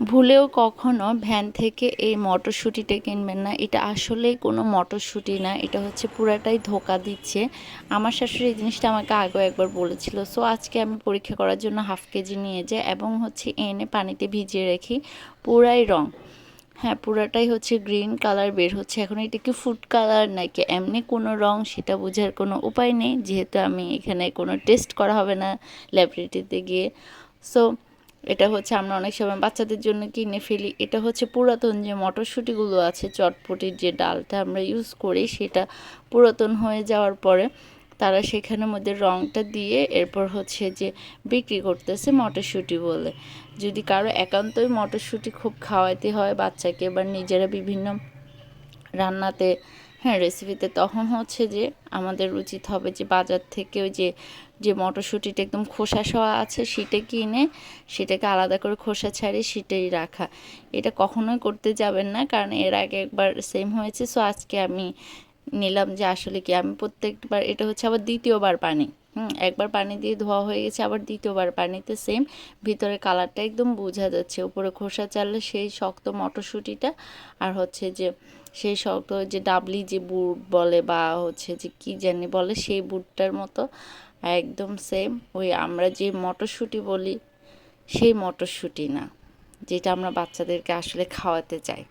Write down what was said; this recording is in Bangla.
ভুলেও কখনো ভ্যান থেকে এই মটরশুঁটিটা কিনবেন না। এটা আসলেই কোনো মটরশুঁটি না, এটা হচ্ছে পুরাটাই ধোঁকা দিচ্ছে। আমার শাশুড়ি এই জিনিসটা আমাকে আগেও একবার বলেছিল। সো আজকে আমি পরীক্ষা করার জন্য 1/2 কেজি নিয়ে যাই এবং হচ্ছে এনে পানিতে ভিজিয়ে রাখি। পুরাই রং, হ্যাঁ পুরাটাই হচ্ছে গ্রিন কালার বের হচ্ছে। এখন এটা কি ফুড কালার নাকি এমনি কোনো রং সেটা বোঝার কোনো উপায় নেই, যেহেতু আমি এখানে কোনো টেস্ট করা হবে না ল্যাবরেটরিতে গিয়ে। সো এটা হচ্ছে আমরা অনেক সময় বাচ্চাদের জন্য কিনে ফেলি। এটা হচ্ছে পুরাতন যে মটরশুঁটিগুলো আছে, চটপটির যে ডালটা আমরা ইউজ করি, সেটা পুরাতন হয়ে যাওয়ার পরে তারা সেখানের মধ্যে রংটা দিয়ে এরপর হচ্ছে যে বিক্রি করতেছে মটরশুঁটি বলে। যদি কারো একান্তই মটরশুঁটি খুব খাওয়াইতে হয় বাচ্চাকে বা নিজেরা বিভিন্ন রান্নাতে, হ্যাঁ রেসিপিতে, তখন হচ্ছে যে আমাদের উচিত হবে যে বাজার থেকে ওই যে যে মটরশুঁটিটা একদম খোসা সহ আছে সেটা কিনে সেটাকে আলাদা করে খোসা ছাড়িয়ে সেটাই রাখা। এটা কখনোই করতে যাবেন না, কারণ এর আগে একবার সেম হয়েছে। সো আজকে আমি নিলাম যে আসলে কি আমি প্রত্যেকবার, এটা হচ্ছে আবার দ্বিতীয়বার পানি, একবার পানি দিয়ে ধোয়া হয়ে গেছে, আবার দ্বিতীয়বার পানিতে সেম ভিতরে কালারটা একদম বোঝা যাচ্ছে। উপরে খোসা চাললে সেই শক্ত মটরশুঁটিটা আর হচ্ছে যে সেই শক্ত যে ডাবলি যে বুট বলে বা হচ্ছে যে কি জানি বলে সেই বুটটার মতো একদম সেম ওই আমরা যে মটরশুঁটি বলি সেই মটরশুঁটি না, যেটা আমরা বাচ্চাদেরকে আসলে খাওয়াতে চাই।